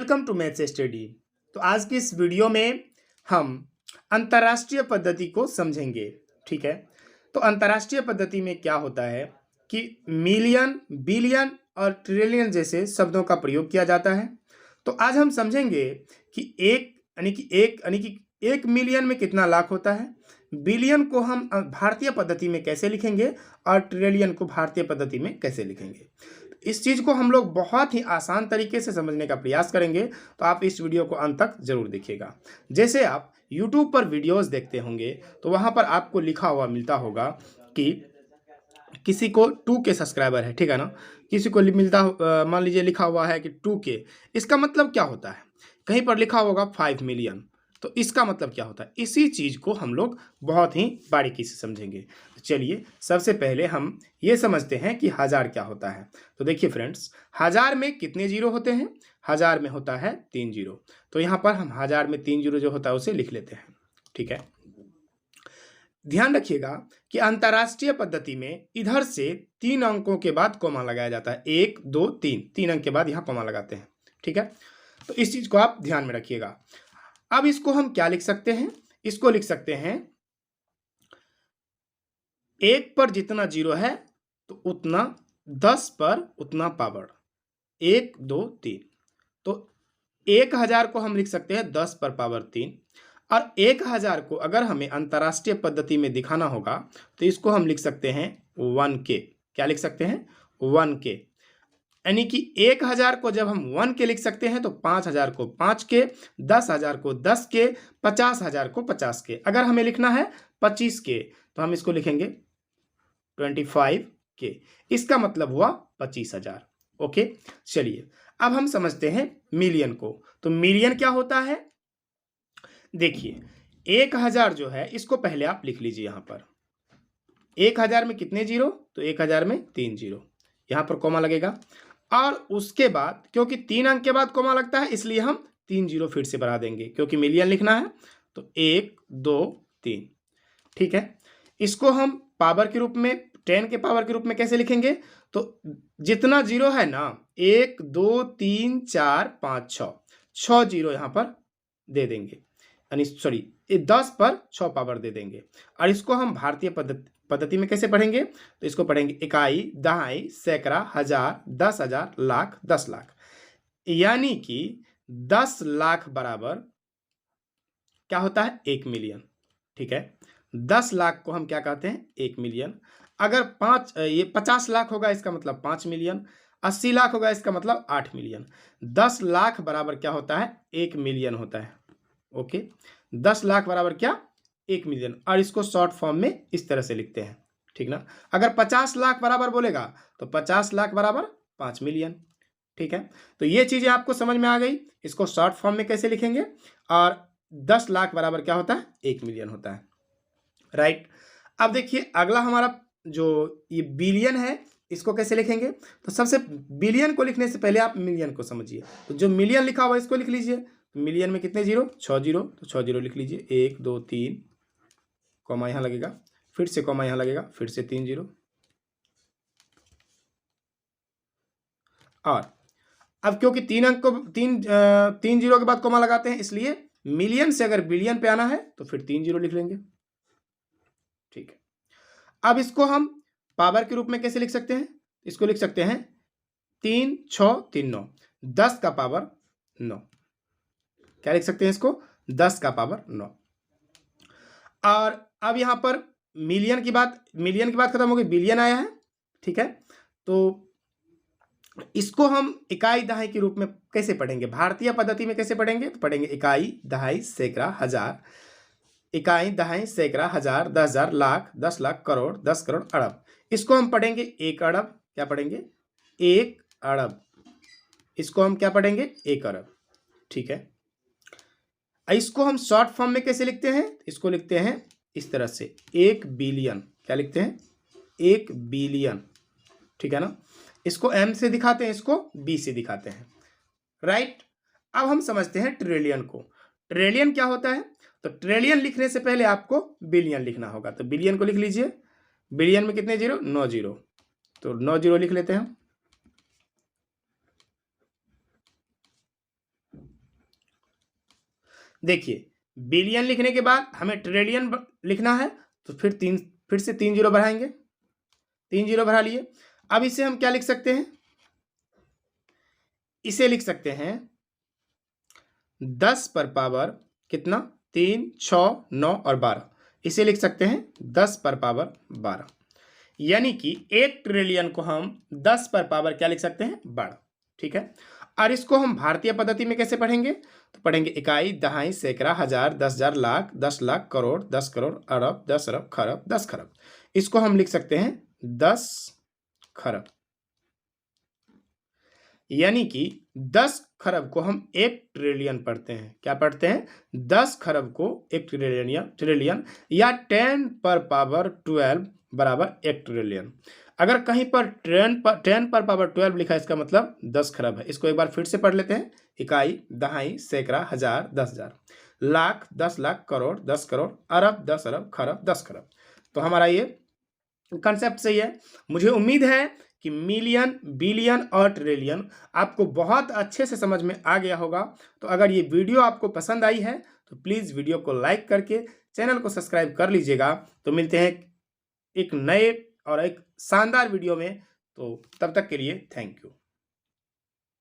Welcome to maths study. तो आज की इस वीडियो में हम अंतर्राष्ट्रीय पद्धति को समझेंगे। ठीक है, तो अंतर्राष्ट्रीय पद्धति में क्या होता है कि मिलियन, बिलियन और ट्रिलियन जैसे शब्दों का प्रयोग किया जाता है। तो आज हम समझेंगे कि एक मिलियन में कितना लाख होता है, बिलियन को हम भारतीय पद्धति में कैसे लिखेंगे और ट्रिलियन को भारतीय पद्धति में कैसे लिखेंगे। इस चीज़ को हम लोग बहुत ही आसान तरीके से समझने का प्रयास करेंगे, तो आप इस वीडियो को अंत तक जरूर देखिएगा। जैसे आप YouTube पर वीडियोस देखते होंगे तो वहाँ पर आपको लिखा हुआ मिलता होगा कि किसी को 2K सब्सक्राइबर है, ठीक है ना, किसी को मिलता मान लीजिए लिखा हुआ है कि 2K, इसका मतलब क्या होता है। कहीं पर लिखा होगा 5 मिलियन, तो इसका मतलब क्या होता है। इसी चीज़ को हम लोग बहुत ही बारीकी से समझेंगे। चलिए सबसे पहले हम ये समझते हैं कि हज़ार क्या होता है। तो देखिए फ्रेंड्स, हज़ार में कितने जीरो होते हैं। हज़ार में होता है 3 जीरो। तो यहाँ पर हम हज़ार में 3 जीरो जो होता है उसे लिख लेते हैं। ठीक है, ध्यान रखिएगा कि अंतर्राष्ट्रीय पद्धति में इधर से 3 अंकों के बाद कोमा लगाया जाता है। 1 2 3, 3 अंक के बाद यहाँ कोमा लगाते हैं। ठीक है, तो इस चीज़ को आप ध्यान में रखिएगा। अब इसको हम क्या लिख सकते हैं, इसको लिख सकते हैं 1 पर जितना जीरो है तो उतना, 10 पर उतना पावर, 1 2 3। तो 1000 को हम लिख सकते हैं 10 पर पावर 3, और 1000 को अगर हमें अंतर्राष्ट्रीय पद्धति में दिखाना होगा तो इसको हम लिख सकते हैं 1K। क्या लिख सकते हैं, 1K। यानी कि 1000 को जब हम 1K लिख सकते हैं तो 5000 को 5K, 10,000 को 10K, 50,000 को 50K। अगर हमें लिखना है 25K तो हम इसको लिखेंगे 25K। इसका मतलब हुआ 25,000। ओके, चलिए अब हम समझते हैं मिलियन को। तो मिलियन क्या होता है, देखिए 1000 जो है इसको पहले आप लिख लीजिए। यहाँ पर 1000 में कितने जीरो, तो 1000 में 3 जीरो, यहाँ पर कोमा लगेगा। और उसके बाद क्योंकि 3 अंक के बाद कोमा लगता है इसलिए हम 3 जीरो फिर से बढ़ा देंगे, क्योंकि मिलियन लिखना है। तो 1 2 3। ठीक है, इसको हम पावर के रूप में, 10 के पावर के रूप में कैसे लिखेंगे, तो जितना जीरो है ना, 1 2 3 4 5 6, 6 जीरो यहाँ पर दे देंगे, यानी सॉरी 10 पर 6 पावर दे देंगे। और इसको हम भारतीय पद्धति में कैसे पढ़ेंगे, तो इसको पढ़ेंगे इकाई, दहाई, सैकड़ा, हजार, 10,000, लाख, 10 लाख। यानी कि 10 लाख बराबर क्या होता है, 1 मिलियन। ठीक है, 10 लाख को हम क्या कहते हैं, 1 मिलियन। अगर 50 लाख होगा इसका मतलब 5 मिलियन, 80 लाख होगा इसका मतलब 8 मिलियन। 10 लाख बराबर क्या होता है, 1 मिलियन होता है। ओके, 10 लाख बराबर क्या, 1 मिलियन। और इसको शॉर्ट फॉर्म में इस तरह से लिखते हैं, ठीक ना। अगर 50 लाख बराबर बोलेगा तो 50 लाख बराबर 5 मिलियन। ठीक है, तो ये चीज़ें आपको समझ में आ गई। इसको शॉर्ट फॉर्म में कैसे लिखेंगे, और 10 लाख बराबर क्या होता है, 1 मिलियन होता है। राइट, अब देखिए अगला हमारा जो ये बिलियन है इसको कैसे लिखेंगे। तो सबसे बिलियन को लिखने से पहले आप मिलियन को समझिए। तो जो मिलियन लिखा हुआ है इसको लिख लीजिए। मिलियन में कितने जीरो, 6 जीरो, तो 6 जीरो लिख लीजिए। 1 2 3, कॉमा यहाँ लगेगा, फिर से कॉमा यहाँ लगेगा, फिर से 3 जीरो। और अब क्योंकि 3 अंक को 3 जीरो के बाद कॉमा लगाते हैं, इसलिए मिलियन से अगर बिलियन पे आना है तो फिर 3 जीरो लिख लेंगे। ठीक है, अब इसको हम पावर के रूप में कैसे लिख सकते हैं, इसको लिख सकते हैं 3 6 3 9, 10 का पावर 9। क्या लिख सकते हैं इसको, 10 का पावर 9। और अब यहां पर मिलियन की बात खत्म हो गई, बिलियन आया है। ठीक है, तो इसको हम इकाई दहाई के रूप में कैसे पढ़ेंगे, भारतीय पद्धति में कैसे पढ़ेंगे, तो पढ़ेंगे इकाई दहाई सैकड़ा हजार, इकाई दहाई सैकड़ा हजार, 10,000, लाख, 10 लाख, करोड़, 10 करोड़, अरब। इसको हम पढ़ेंगे 1 अरब। क्या पढ़ेंगे, 1 अरब। इसको हम क्या पढ़ेंगे, 1 अरब। ठीक है, इसको हम शॉर्ट फॉर्म में कैसे लिखते हैं, इसको लिखते हैं इस तरह से, 1 बिलियन। क्या लिखते हैं, 1 बिलियन। ठीक है ना, इसको M से दिखाते हैं, इसको B से दिखाते हैं। राइट, अब हम समझते हैं ट्रिलियन को। ट्रिलियन क्या होता है, तो ट्रिलियन लिखने से पहले आपको बिलियन लिखना होगा। तो बिलियन को लिख लीजिए। बिलियन में कितने जीरो, 9 जीरो, तो 9 जीरो लिख लेते हैं। देखिए बिलियन लिखने के बाद हमें ट्रिलियन लिखना है, तो फिर से 3 जीरो बढ़ाएंगे, 3 जीरो बढ़ा लिए। अब इसे हम क्या लिख सकते हैं, इसे लिख सकते हैं 10 पर पावर कितना, 3, 6, 9 और 12, इसे लिख सकते हैं 10 पर पावर 12। यानी कि 1 ट्रिलियन को हम 10 पर पावर क्या लिख सकते हैं, 12। ठीक है। और इसको हम भारतीय पद्धति में कैसे पढ़ेंगे, तो पढ़ेंगे इकाई, दहाई, सैकड़ा, हजार, 10,000, लाख, 10 लाख, करोड़, 10 करोड़, अरब, 10 अरब, खरब, 10 खरब। इसको हम लिख सकते हैं 10 खरब। यानी कि 10 खरब को हम 1 ट्रिलियन पढ़ते हैं। क्या पढ़ते हैं, 10 खरब को 1 ट्रिलियन या 10 पर पावर 12 बराबर 1 ट्रिलियन। अगर कहीं पर 10 पर पावर 12 लिखा है, इसका मतलब 10 खरब है। इसको एक बार फिर से पढ़ लेते हैं, इकाई, दहाई, सैकड़ा, हजार, 10,000, लाख, 10 लाख, करोड़, 10 करोड़, अरब, 10 अरब, खरब, 10 खरब। तो हमारा ये कंसेप्ट सही है। मुझे उम्मीद है कि मिलियन, बिलियन और ट्रिलियन आपको बहुत अच्छे से समझ में आ गया होगा। तो अगर ये वीडियो आपको पसंद आई है तो प्लीज़ वीडियो को लाइक करके चैनल को सब्सक्राइब कर लीजिएगा। तो मिलते हैं एक नए और एक शानदार वीडियो में, तो तब तक के लिए थैंक यू।